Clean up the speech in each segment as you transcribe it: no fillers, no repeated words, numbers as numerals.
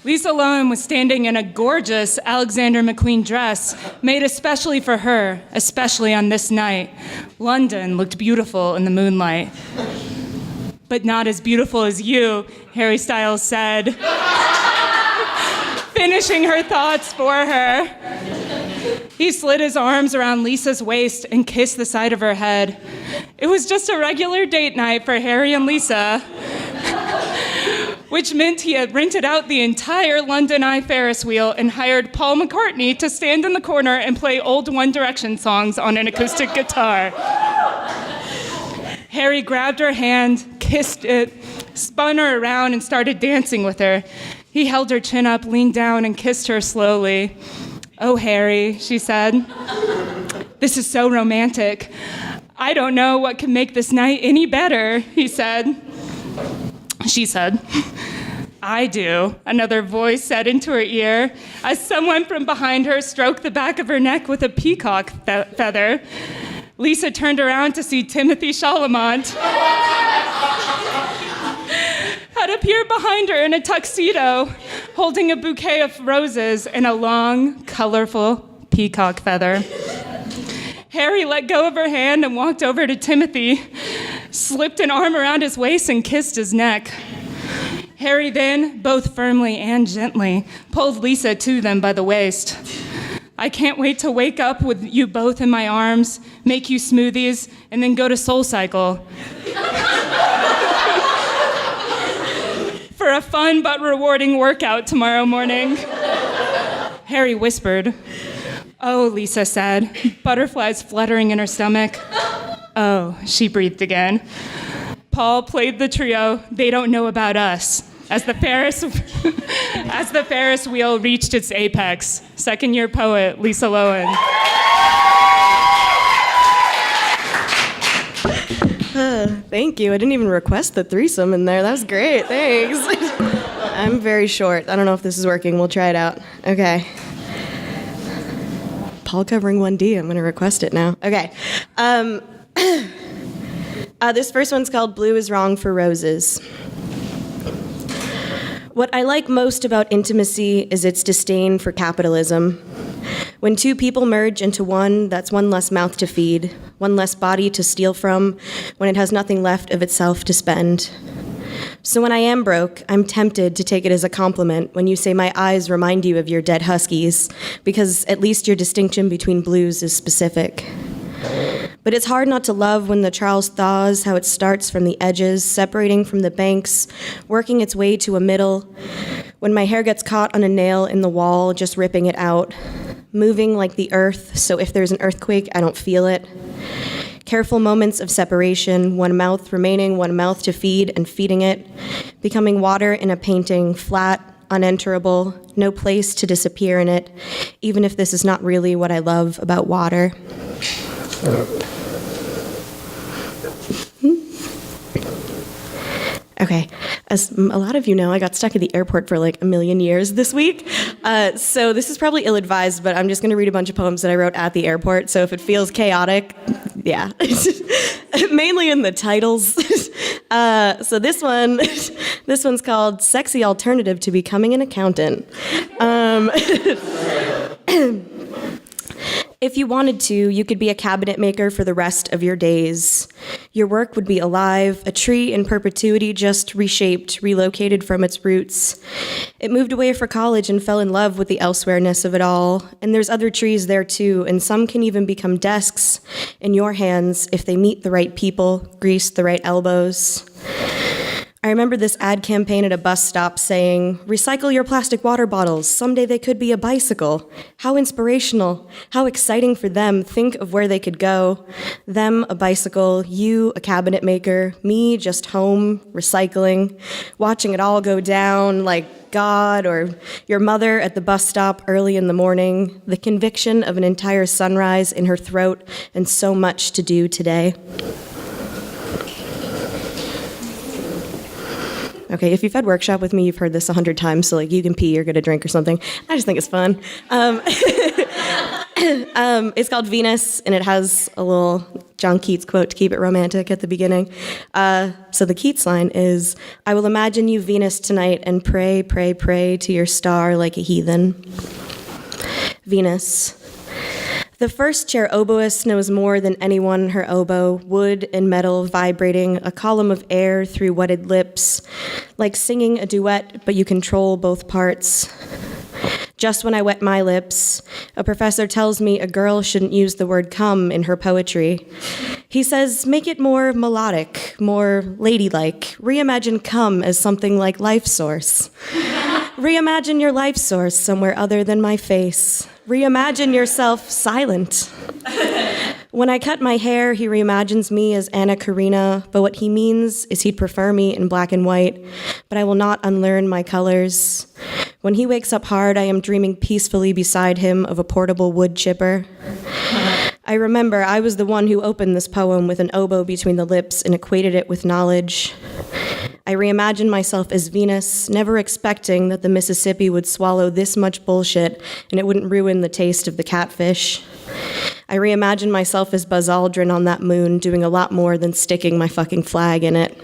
Lisa Lohan was standing in a gorgeous Alexander McQueen dress made especially for her, especially on this night. London looked beautiful in the moonlight. But not as beautiful as you, Harry Styles said, finishing her thoughts for her. He slid his arms around Lisa's waist and kissed the side of her head. It was just a regular date night for Harry and Lisa, which meant he had rented out the entire London Eye Ferris wheel and hired Paul McCartney to stand in the corner and play old One Direction songs on an acoustic guitar. Harry grabbed her hand, kissed it, spun her around, and started dancing with her. He held her chin up, leaned down, and kissed her slowly. "Oh, Harry," she said, "this is so romantic. I don't know what can make this night any better," he said. She said, "I do," another voice said into her ear, as someone from behind her stroked the back of her neck with a peacock feather. Lisa turned around to see Timothy Chalamet had appeared behind her in a tuxedo, holding a bouquet of roses and a long, colorful peacock feather. Harry let go of her hand and walked over to Timothy, slipped an arm around his waist and kissed his neck. Harry then, both firmly and gently, pulled Lisa to them by the waist. "I can't wait to wake up with you both in my arms, make you smoothies, and then go to SoulCycle for a fun but rewarding workout tomorrow morning." Harry whispered. "Oh," Lisa said, butterflies fluttering in her stomach. "Oh," she breathed again. Paul played the trio, "They Don't Know About Us," as the Ferris wheel reached its apex. Second-year poet, Lisa Lohan. Thank you. I didn't even request the threesome in there. That was great. Thanks. I'm very short. I don't know if this is working. We'll try it out. Okay. Paul covering 1D. I'm going to request it now. Okay. This first one's called Blue is Wrong for Roses. What I like most about intimacy is its disdain for capitalism. When two people merge into one, that's one less mouth to feed, one less body to steal from, when it has nothing left of itself to spend. So when I am broke, I'm tempted to take it as a compliment when you say my eyes remind you of your dead huskies, because at least your distinction between blues is specific. But it's hard not to love when the Charles thaws, how it starts from the edges, separating from the banks, working its way to a middle, when my hair gets caught on a nail in the wall, just ripping it out, moving like the earth, so if there's an earthquake, I don't feel it. Careful moments of separation, one mouth remaining, one mouth to feed and feeding it, becoming water in a painting, flat, unenterable, no place to disappear in it, even if this is not really what I love about water. Okay, as a lot of you know, I got stuck at the airport for like a million years this week. So this is probably ill-advised, but I'm just going to read a bunch of poems that I wrote at the airport. So if it feels chaotic, yeah. Mainly in the titles. So this one's called Sexy Alternative to Becoming an Accountant. If you wanted to, you could be a cabinet maker for the rest of your days. Your work would be alive, a tree in perpetuity, just reshaped, relocated from its roots. It moved away for college and fell in love with the elsewhereness of it all. And there's other trees there too, and some can even become desks in your hands if they meet the right people, grease the right elbows. I remember this ad campaign at a bus stop saying, "Recycle your plastic water bottles. Someday they could be a bicycle." How inspirational. How exciting for them. Think of where they could go. Them, a bicycle. You, a cabinet maker. Me, just home, recycling. Watching it all go down like God or your mother at the bus stop early in the morning. The conviction of an entire sunrise in her throat and so much to do today. Okay, if you've had workshop with me, you've heard this 100 times, so like you can pee or get a drink or something. I just think it's fun. It's called Venus, and it has a little John Keats quote to keep it romantic at the beginning. So the Keats line is, "I will imagine you Venus tonight and pray, pray, pray to your star like a heathen." Venus. The first chair oboist knows more than anyone her oboe, wood and metal vibrating, a column of air through wetted lips, like singing a duet, but you control both parts. Just when I wet my lips, a professor tells me a girl shouldn't use the word come in her poetry. He says, make it more melodic, more ladylike. Reimagine come as something like life source. Reimagine your life source somewhere other than my face. Reimagine yourself silent. When I cut my hair, he reimagines me as Anna Karina, but what he means is he'd prefer me in black and white, but I will not unlearn my colors. When he wakes up hard, I am dreaming peacefully beside him of a portable wood chipper. I remember I was the one who opened this poem with an oboe between the lips and equated it with knowledge. I reimagined myself as Venus, never expecting that the Mississippi would swallow this much bullshit and it wouldn't ruin the taste of the catfish. I reimagined myself as Buzz Aldrin on that moon, doing a lot more than sticking my fucking flag in it.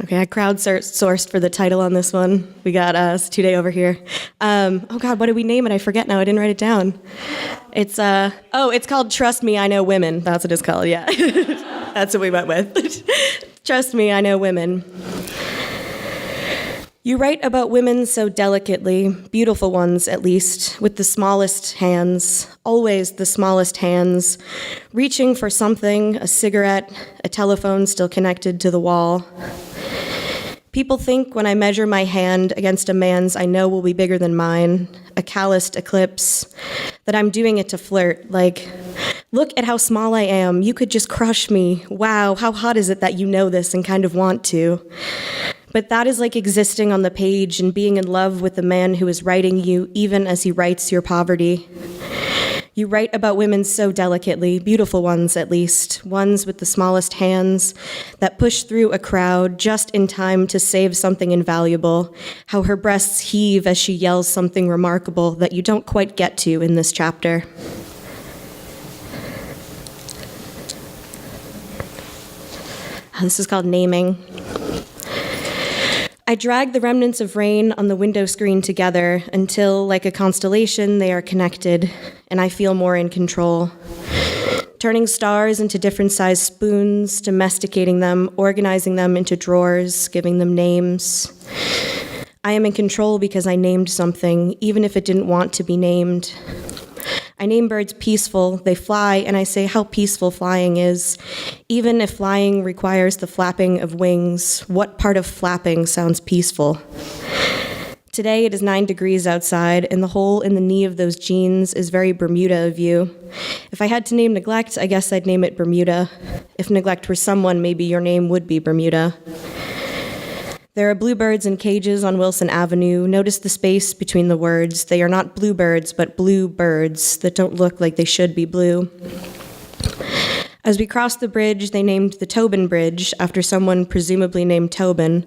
Okay, I crowdsourced for the title on this one. We got Today over here. Oh God, what did we name it? I forget now. I didn't write it down. It's called Trust Me, I Know Women. That's what it's called, yeah. That's what we went with. Trust me, I know women. You write about women so delicately, beautiful ones at least, with the smallest hands, always the smallest hands, reaching for something, a cigarette, a telephone still connected to the wall. People think when I measure my hand against a man's I know will be bigger than mine, a calloused eclipse, that I'm doing it to flirt, like, look at how small I am, you could just crush me, wow, how hot is it that you know this and kind of want to. But that is like existing on the page and being in love with the man who is writing you even as he writes your poverty. You write about women so delicately, beautiful ones at least, ones with the smallest hands that push through a crowd just in time to save something invaluable, how her breasts heave as she yells something remarkable that you don't quite get to in this chapter. This is called Naming. I drag the remnants of rain on the window screen together until, like a constellation, they are connected, and I feel more in control. Turning stars into different sized spoons, domesticating them, organizing them into drawers, giving them names. I am in control because I named something, even if it didn't want to be named. I name birds peaceful, they fly, and I say how peaceful flying is. Even if flying requires the flapping of wings, what part of flapping sounds peaceful? Today it is 9 degrees outside, and the hole in the knee of those jeans is very Bermuda of you. If I had to name neglect, I guess I'd name it Bermuda. If neglect were someone, maybe your name would be Bermuda. There are bluebirds in cages on Wilson Avenue. Notice the space between the words. They are not bluebirds, but blue birds that don't look like they should be blue. As we crossed the bridge, they named the Tobin Bridge after someone presumably named Tobin.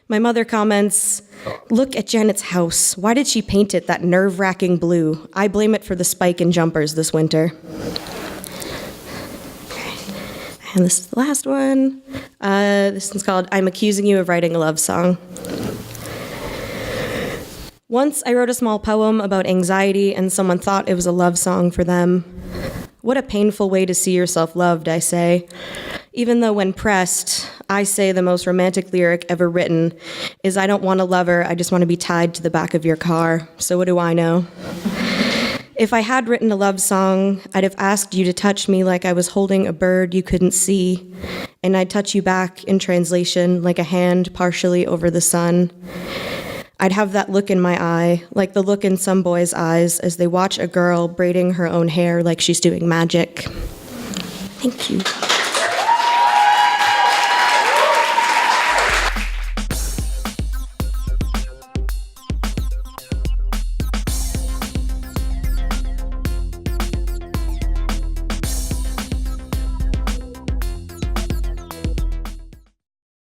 My mother comments, "Look at Janet's house. Why did she paint it that nerve-wracking blue? I blame it for the spike in jumpers this winter." And this is the last one. This one's called I'm Accusing You of Writing a Love Song. Once I wrote a small poem about anxiety and someone thought it was a love song for them. What a painful way to see yourself loved, I say. Even though when pressed, I say the most romantic lyric ever written is I don't want a lover, I just want to be tied to the back of your car. So what do I know? If I had written a love song, I'd have asked you to touch me like I was holding a bird you couldn't see, and I'd touch you back in translation like a hand partially over the sun. I'd have that look in my eye, like the look in some boys' eyes as they watch a girl braiding her own hair like she's doing magic. Thank you.